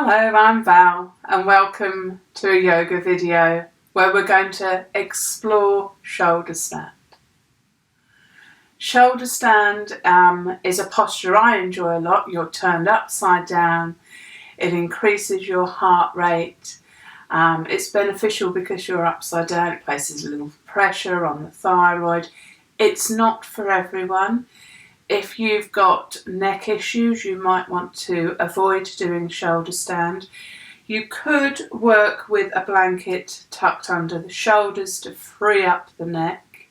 Hello, I'm Val and welcome to a yoga video where we're going to explore shoulder stand. Shoulder stand is a posture I enjoy a lot. You're turned upside down. It increases your heart rate. It's beneficial because you're upside down. It places a little pressure on the thyroid. It's not for everyone. If you've got neck issues, you might want to avoid doing shoulder stand. You could work with a blanket tucked under the shoulders to free up the neck.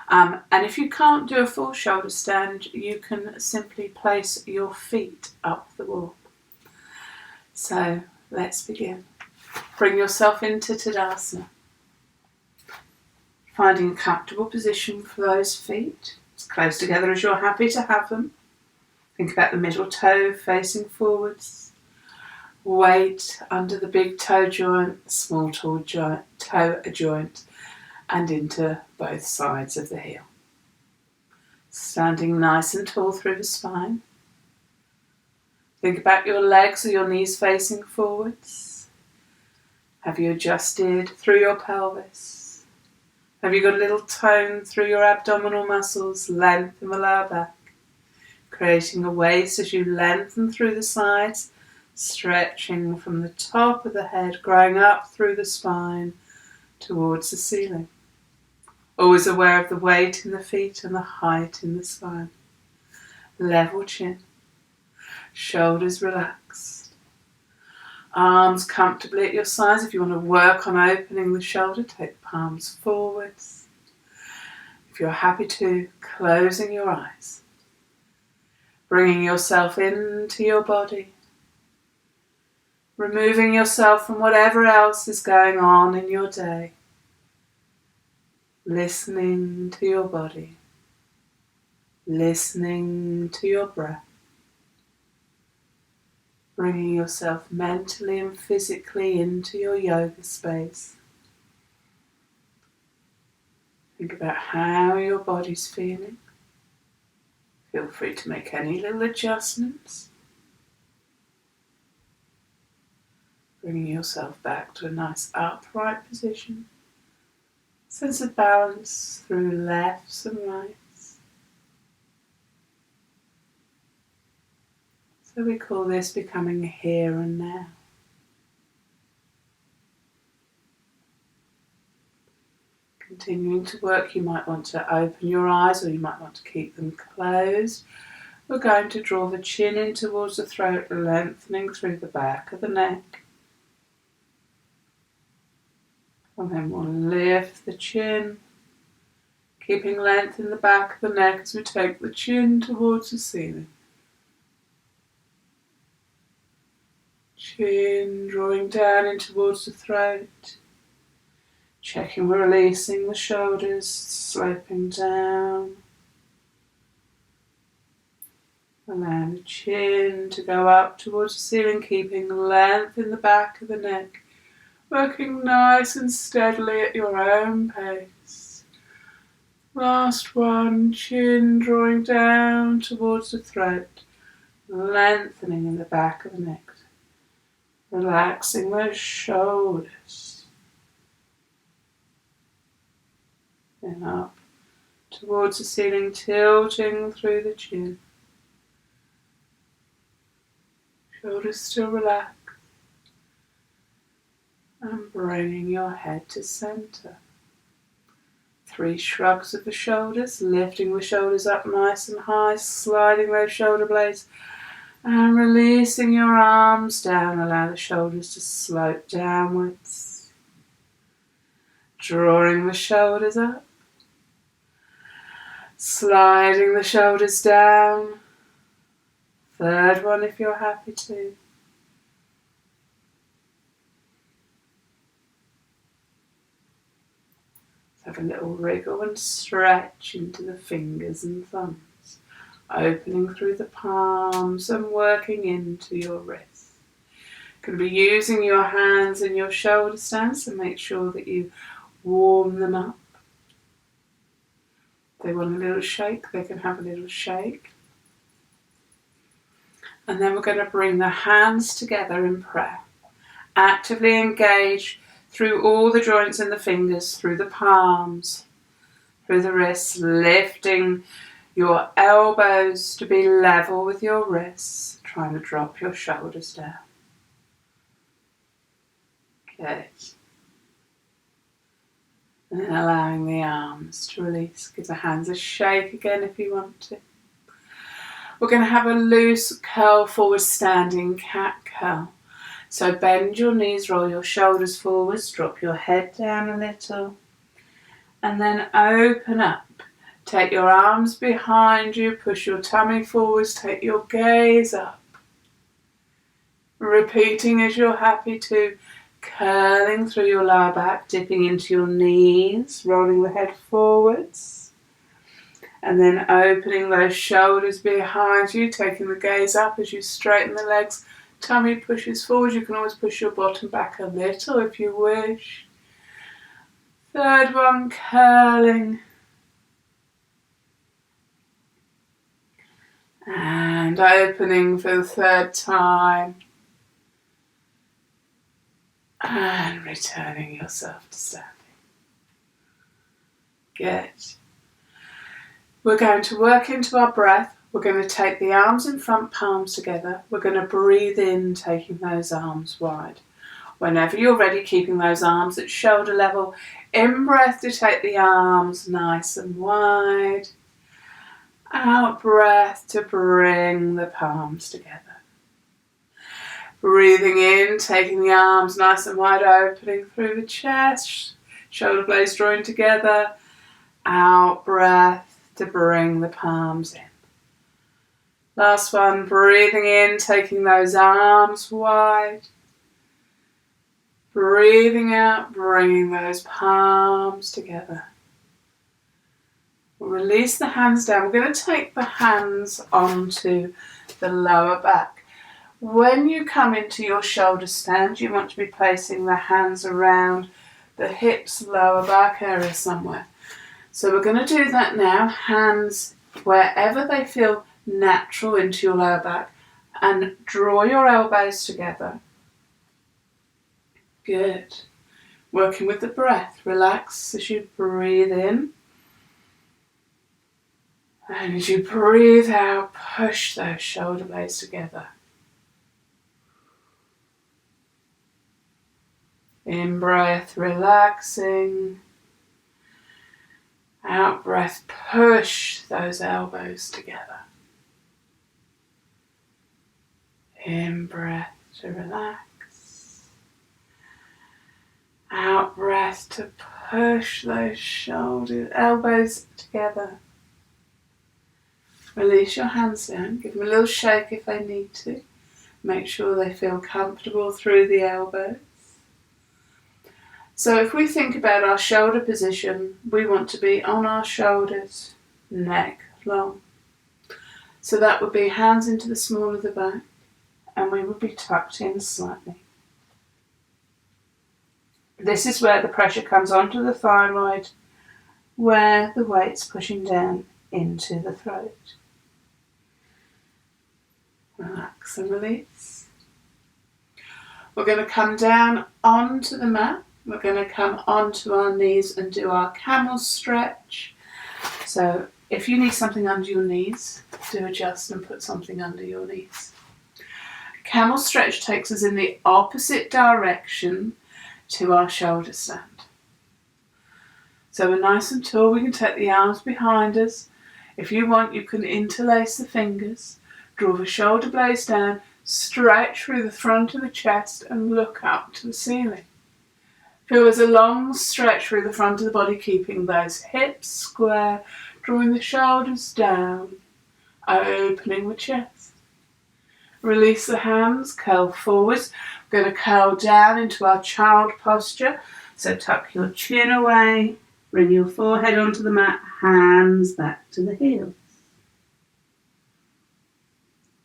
And if you can't do a full shoulder stand, you can simply place your feet up the wall. So let's begin. Bring yourself into Tadasana. Finding a comfortable position for those feet. As close together as you're happy to have them. Think about the middle toe facing forwards. Weight under the big toe joint, small toe joint, and into both sides of the heel. Standing nice and tall through the spine. Think about your legs or your knees facing forwards. Have you adjusted through your pelvis? Have you got a little tone through your abdominal muscles, length in the lower back, creating a waist as you lengthen through the sides, stretching from the top of the head, growing up through the spine towards the ceiling. Always aware of the weight in the feet and the height in the spine. Level chin, shoulders relaxed. Arms comfortably at your sides. If you want to work on opening the shoulder, take the palms forwards. If you're happy to, closing your eyes. Bringing yourself into your body. Removing yourself from whatever else is going on in your day. Listening to your body. Listening to your breath. Bringing yourself mentally and physically into your yoga space. Think about how your body's feeling. Feel free to make any little adjustments. Bringing yourself back to a nice upright position. Sense of balance through lefts and rights. So we call this becoming here and now. Continuing to work, you might want to open your eyes or you might want to keep them closed. We're going to draw the chin in towards the throat, lengthening through the back of the neck. And then we'll lift the chin, keeping length in the back of the neck as we take the chin towards the ceiling. Chin drawing down in towards the throat. Checking we're releasing the shoulders, sloping down. Allow the chin to go up towards the ceiling, keeping length in the back of the neck. Working nice and steadily at your own pace. Last one, chin drawing down towards the throat, lengthening in the back of the neck. Relaxing those shoulders. Then up towards the ceiling, tilting through the chin. Shoulders still relaxed. And bringing your head to center. 3 shrugs of the shoulders, lifting the shoulders up nice and high, sliding those shoulder blades. And releasing your arms down, allow the shoulders to slope downwards. Drawing the shoulders up. Sliding the shoulders down. Third one if you're happy to. Have a little wriggle and stretch into the fingers and thumbs. Opening through the palms and working into your wrists. Going to be using your hands in your shoulder stands, so make sure that you warm them up. If they want a little shake, they can have a little shake. And then we're going to bring the hands together in prayer. Actively engage through all the joints in the fingers, through the palms, through the wrists, lifting your elbows to be level with your wrists, trying to drop your shoulders down. Good. And then allowing the arms to release. Give the hands a shake again if you want to. We're going to have a loose curl forward standing cat curl. So bend your knees, roll your shoulders forwards, drop your head down a little. And then open up. Take your arms behind you, push your tummy forwards, take your gaze up. Repeating as you're happy to, curling through your lower back, dipping into your knees, rolling the head forwards. And then opening those shoulders behind you, taking the gaze up as you straighten the legs. Tummy pushes forward. You can always push your bottom back a little if you wish. Third one, curling. And opening for the third time. And returning yourself to standing. Good. We're going to work into our breath. We're going to take the arms in front, palms together. We're going to breathe in, taking those arms wide. Whenever you're ready, keeping those arms at shoulder level. In breath to take the arms nice and wide. Out breath to bring the palms together. Breathing in, taking the arms nice and wide, opening through the chest. Shoulder blades drawing together. Out breath to bring the palms in. Last one, breathing in, taking those arms wide. Breathing out, bringing those palms together. We'll release the hands down. We're going to take the hands onto the lower back. When you come into your shoulder stand, you want to be placing the hands around the hips, lower back area somewhere. So we're going to do that now. Hands wherever they feel natural into your lower back. And draw your elbows together. Good. Working with the breath. Relax as you breathe in. And as you breathe out, push those shoulder blades together. In breath, relaxing. Out breath, push those elbows together. In breath to relax. Out breath to push those elbows together. Release your hands down. Give them a little shake if they need to. Make sure they feel comfortable through the elbows. So if we think about our shoulder position, we want to be on our shoulders, neck long. So that would be hands into the small of the back, and we would be tucked in slightly. This is where the pressure comes onto the thyroid, where the weight's pushing down into the throat. Relax and release. We're going to come down onto the mat. We're going to come onto our knees and do our camel stretch. So if you need something under your knees, do adjust and put something under your knees. Camel stretch takes us in the opposite direction to our shoulder stand. So we're nice and tall. We can take the arms behind us. If you want, you can interlace the fingers, draw the shoulder blades down, stretch through the front of the chest and look up to the ceiling. Feel there's a long stretch through the front of the body, keeping those hips square, drawing the shoulders down, opening the chest. Release the hands, curl forwards. We're going to curl down into our child posture. So tuck your chin away, bring your forehead onto the mat, hands back to the heels.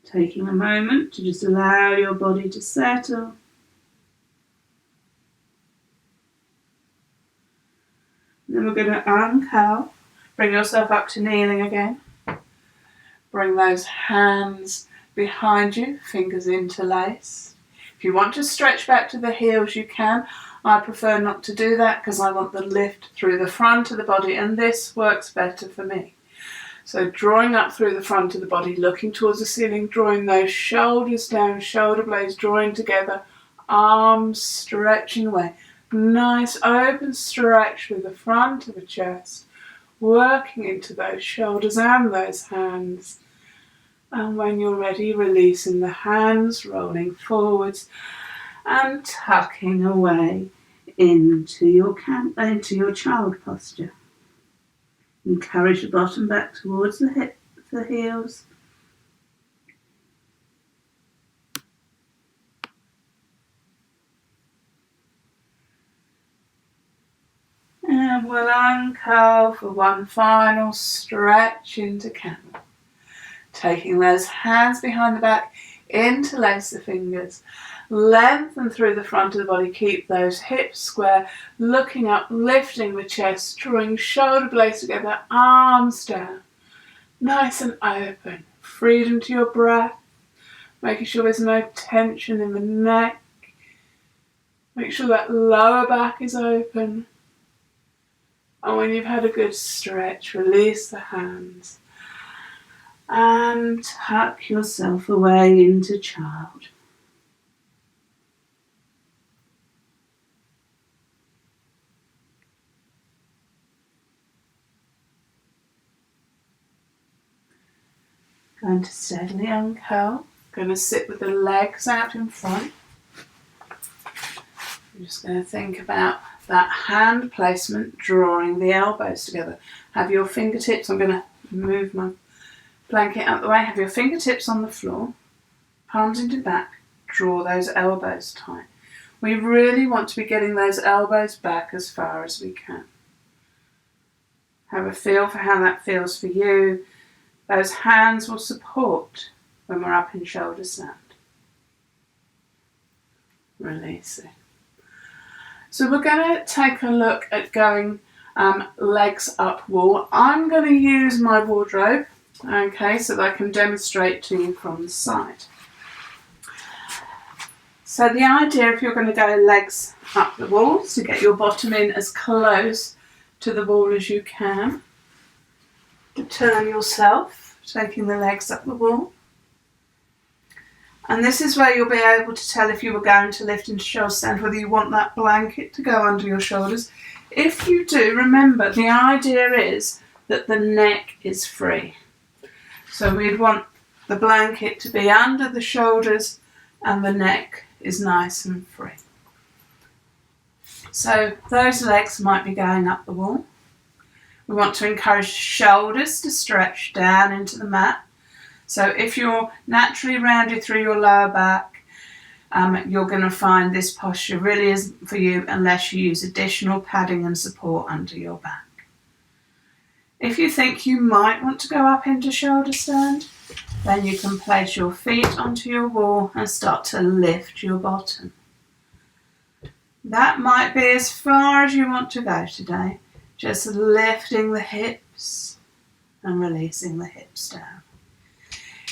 Taking a moment to just allow your body to settle. Then we're going to uncurl. Bring yourself up to kneeling again. Bring those hands behind you, fingers interlaced. If you want to stretch back to the heels, you can. I prefer not to do that because I want the lift through the front of the body, and this works better for me. So drawing up through the front of the body, looking towards the ceiling, drawing those shoulders down, shoulder blades drawing together, arms stretching away. Nice open stretch through the front of the chest, working into those shoulders and those hands. And when you're ready, releasing the hands, rolling forwards and tucking away into your child posture. Encourage the bottom back towards the heels. And we'll uncurl for one final stretch into camel. Taking those hands behind the back, interlace the fingers. Lengthen through the front of the body, keep those hips square, looking up, lifting the chest, drawing shoulder blades together, arms down. Nice and open. Freedom to your breath, making sure there's no tension in the neck. Make sure that lower back is open. And when you've had a good stretch, release the hands. And tuck yourself away into child. Going to steadily uncurl. Going to sit with the legs out in front. I'm just going to think about that hand placement, drawing the elbows together. Have your fingertips, I'm going to move my blanket out the way, have your fingertips on the floor, palms into the back, draw those elbows tight. We really want to be getting those elbows back as far as we can. Have a feel for how that feels for you. Those hands will support when we're up in shoulder stand. Releasing. So we're going to take a look at going legs up wall. I'm going to use my wardrobe, okay, so that I can demonstrate to you from the side. So the idea, if you're going to go legs up the wall, is to get your bottom in as close to the wall as you can. To turn yourself, taking the legs up the wall. And this is where you'll be able to tell if you were going to lift into shoulder stand, whether you want that blanket to go under your shoulders. If you do, remember the idea is that the neck is free. So we'd want the blanket to be under the shoulders and the neck is nice and free. So those legs might be going up the wall. We want to encourage shoulders to stretch down into the mat. So if you're naturally rounded through your lower back, you're going to find this posture really isn't for you unless you use additional padding and support under your back. If you think you might want to go up into shoulder stand, then you can place your feet onto your wall and start to lift your bottom. That might be as far as you want to go today. Just lifting the hips and releasing the hips down.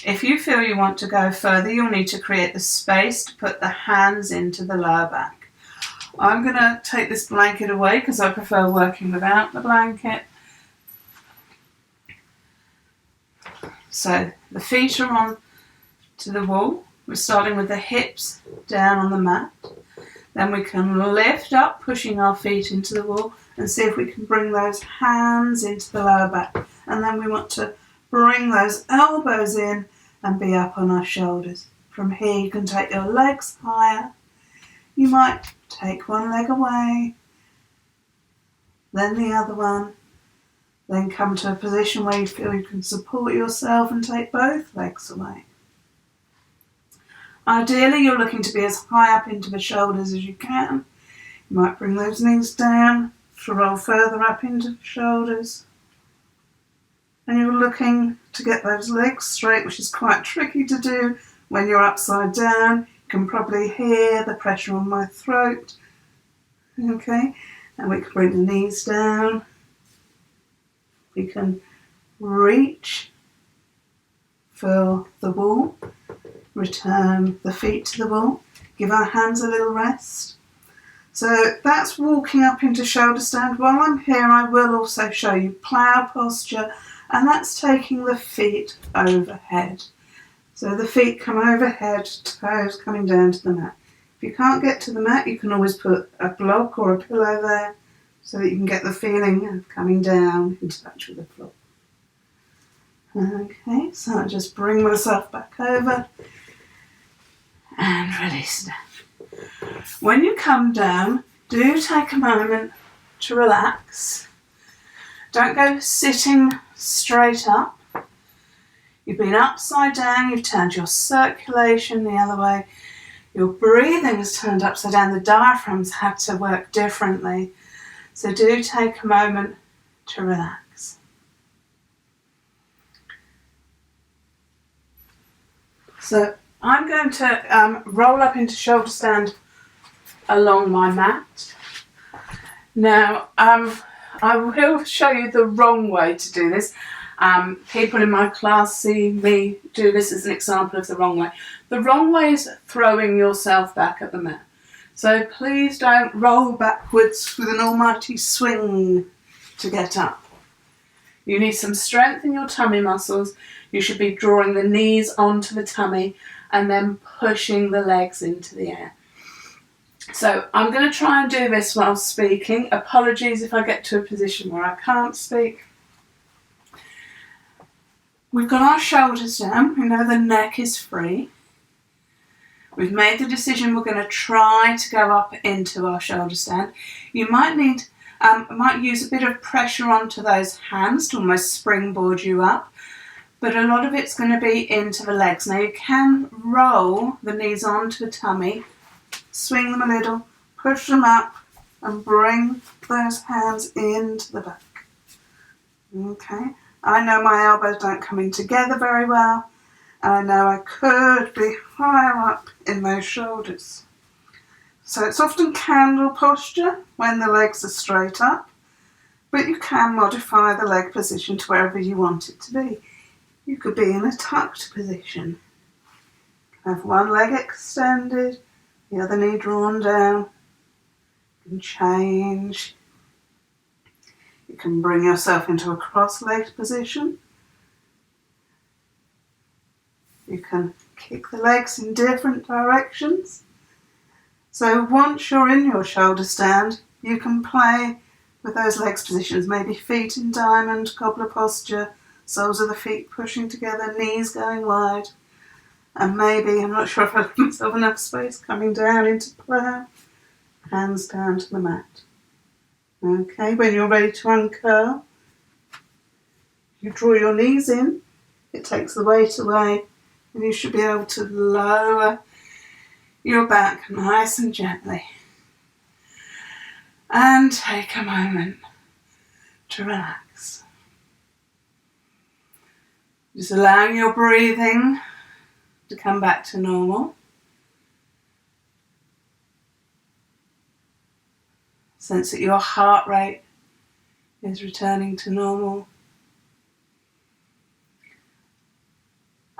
If you feel you want to go further, you'll need to create the space to put the hands into the lower back. I'm going to take this blanket away because I prefer working without the blanket. So the feet are on to the wall. We're starting with the hips down on the mat. Then we can lift up, pushing our feet into the wall, and see if we can bring those hands into the lower back. And then we want to bring those elbows in and be up on our shoulders. From here you can take your legs higher. You might take one leg away, then the other one, then come to a position where you feel you can support yourself and take both legs away. Ideally, you're looking to be as high up into the shoulders as you can. You might bring those knees down to roll further up into the shoulders. And you're looking to get those legs straight, which is quite tricky to do when you're upside down. You can probably hear the pressure on my throat. Okay, and we can bring the knees down. We can reach for the wall. return the feet to the wall, give our hands a little rest. So that's walking up into shoulder stand. While I'm here, I will also show you plough posture, and that's taking the feet overhead. So the feet come overhead, toes coming down to the mat. If you can't get to the mat, you can always put a block or a pillow there so that you can get the feeling of coming down into touch with the floor. Okay, so I'll just bring myself back over and release down. When you come down, do take a moment to relax. Don't go sitting straight up. You've been upside down, you've turned your circulation the other way. Your breathing has turned upside down. The diaphragms had to work differently. So do take a moment to relax. So I'm going to roll up into shoulder stand along my mat. Now, I will show you the wrong way to do this. People in my class see me do this as an example of the wrong way. The wrong way is throwing yourself back at the mat. So please don't roll backwards with an almighty swing to get up. You need some strength in your tummy muscles. You should be drawing the knees onto the tummy and then pushing the legs into the air. So I'm going to try and do this while speaking. Apologies if I get to a position where I can't speak. We've got our shoulders down. We know the neck is free. We've made the decision we're going to try to go up into our shoulder stand. You might use a bit of pressure onto those hands to almost springboard you up, but a lot of it's going to be into the legs. Now you can roll the knees onto the tummy, swing them a little, push them up, and bring those hands into the back. Okay, I know my elbows don't come in together very well, and I know I could be higher up in those shoulders. So it's often candle posture when the legs are straight up, but you can modify the leg position to wherever you want it to be. You could be in a tucked position. Have one leg extended, the other knee drawn down. You can change. You can bring yourself into a cross-legged position. You can kick the legs in different directions. So once you're in your shoulder stand, you can play with those legs positions, maybe feet in diamond, cobbler posture, soles of the feet pushing together, knees going wide, and maybe, I'm not sure if I give myself enough space, coming down into plough, hands down to the mat. Okay, when you're ready to uncurl, you draw your knees in, it takes the weight away, and you should be able to lower your back nice and gently. And take a moment to relax. Just allowing your breathing to come back to normal. Sense that your heart rate is returning to normal.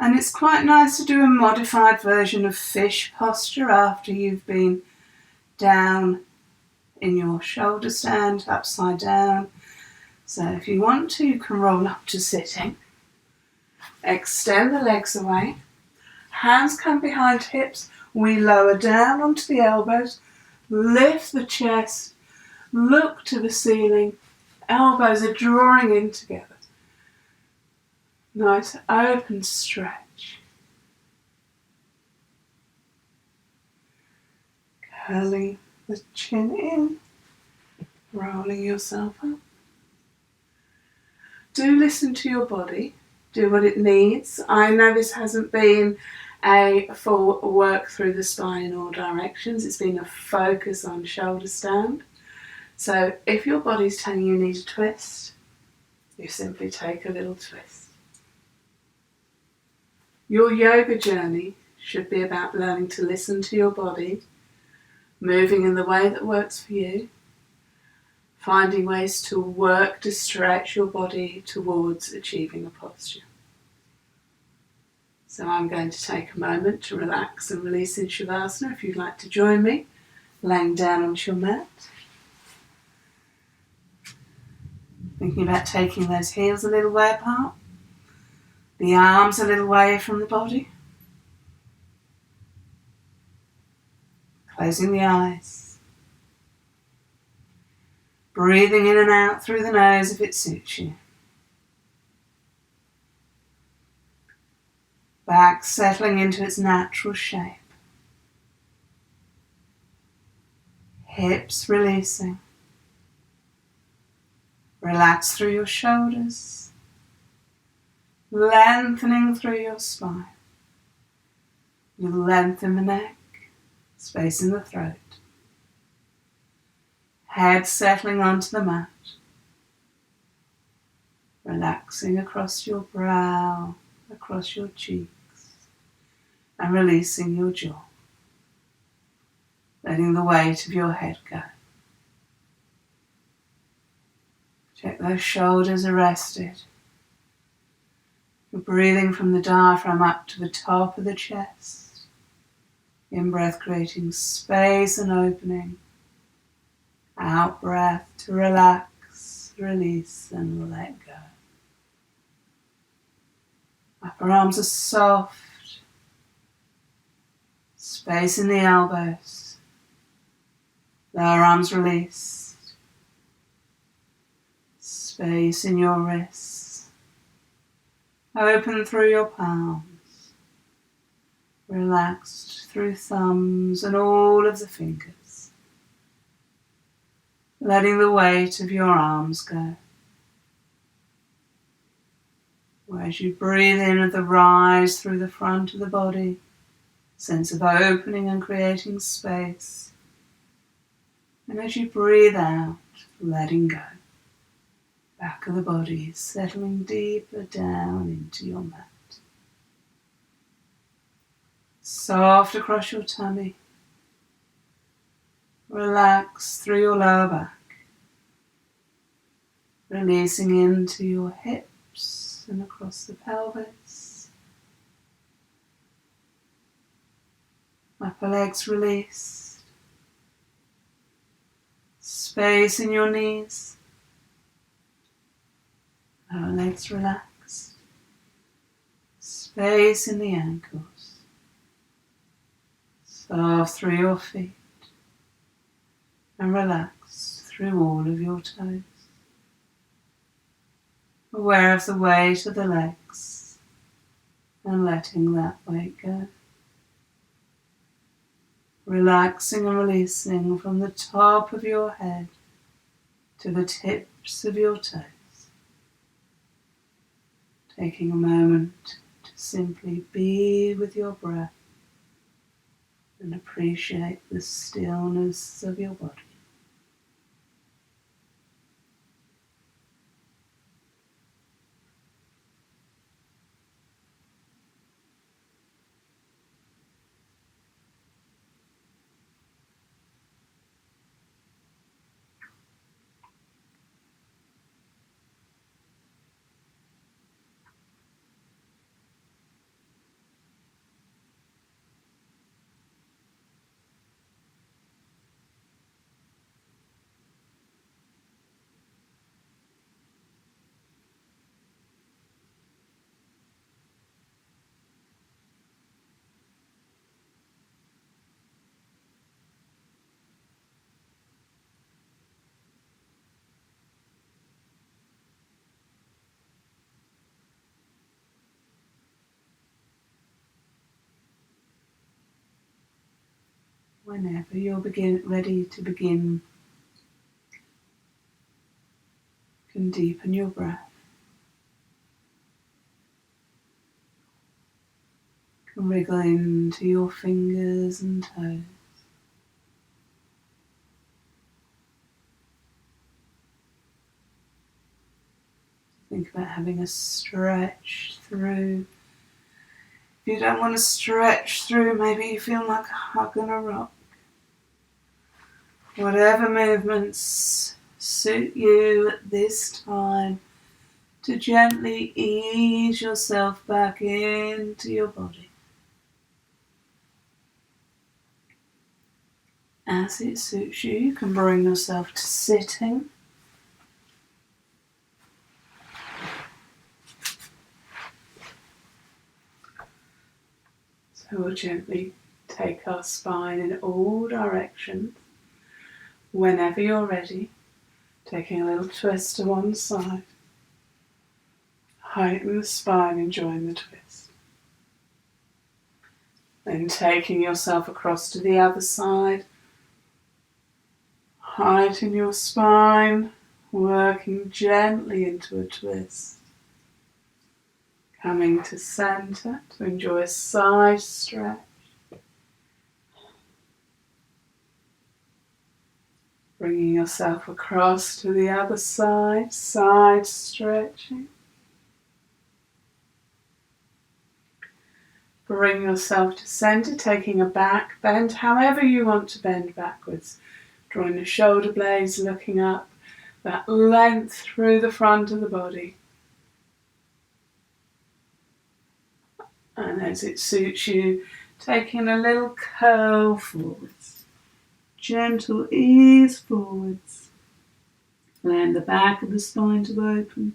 And it's quite nice to do a modified version of fish posture after you've been down in your shoulder stand, upside down. So if you want to, you can roll up to sitting. Extend the legs away. Hands come behind hips. We lower down onto the elbows. Lift the chest. Look to the ceiling. Elbows are drawing in together. Nice open stretch. Curling the chin in. Rolling yourself up. Do listen to your body. Do what it needs. I know this hasn't been a full work through the spine in all directions. It's been a focus on shoulder stand. So if your body's telling you need a twist, you simply take a little twist. Your yoga journey should be about learning to listen to your body, moving in the way that works for you, finding ways to work to stretch your body towards achieving a posture. So I'm going to take a moment to relax and release in Shavasana. If you'd like to join me, laying down onto your mat. Thinking about taking those heels a little way apart, the arms a little way from the body. Closing the eyes. Breathing in and out through the nose if it suits you. Back settling into its natural shape. Hips releasing. Relax through your shoulders. Lengthening through your spine. You lengthen the neck, space in the throat. Head settling onto the mat. Relaxing across your brow, across your cheeks, and releasing your jaw. Letting the weight of your head go. Check those shoulders are rested. You're breathing from the diaphragm up to the top of the chest. In breath creating space and opening. Out breath to relax, release and let go. Upper arms are soft. Space in the elbows. Lower arms released. Space in your wrists. Open through your palms. Relaxed through thumbs and all of the fingers. Letting the weight of your arms go. As you breathe in at the rise through the front of the body, sense of opening and creating space. And as you breathe out, letting go. Back of the body, settling deeper down into your mat. Soft across your tummy. Relax through your lower back. Releasing into your hips and across the pelvis. Upper legs released. Space in your knees. Lower legs relaxed. Space in the ankles. Soft through your feet. And relax through all of your toes. Aware of the weight of the legs. And letting that weight go. Relaxing and releasing from the top of your head to the tips of your toes. Taking a moment to simply be with your breath and appreciate the stillness of your body. Whenever you're ready to begin, you can deepen your breath. You can wriggle into your fingers and toes. Think about having a stretch through. If you don't want to stretch through, maybe you feel like a hug and a rock. Whatever movements suit you at this time, to gently ease yourself back into your body. As it suits you, you can bring yourself to sitting. So we'll gently take our spine in all directions. Whenever you're ready, taking a little twist to one side. Heighten the spine, enjoying the twist. Then taking yourself across to the other side. Heighten your spine, working gently into a twist. Coming to center to enjoy a side stretch. Bringing yourself across to the other side, side stretching. Bring yourself to center, taking a back bend, however you want to bend backwards. Drawing the shoulder blades, looking up, that length through the front of the body. And as it suits you, taking a little curl forwards. Gentle ease forwards. Allowing the back of the spine to open.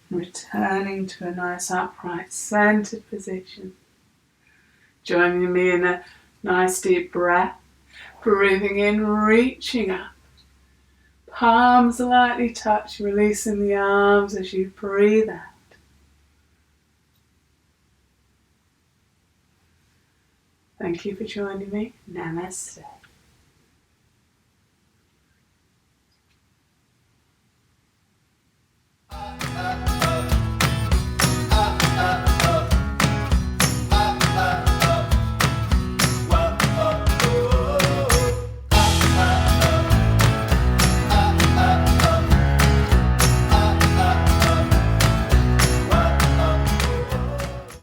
Returning to a nice upright centered position. Joining me in a nice deep breath. Breathing in, reaching up. Palms lightly touch, releasing the arms as you breathe out. Thank you for joining me. Namaste.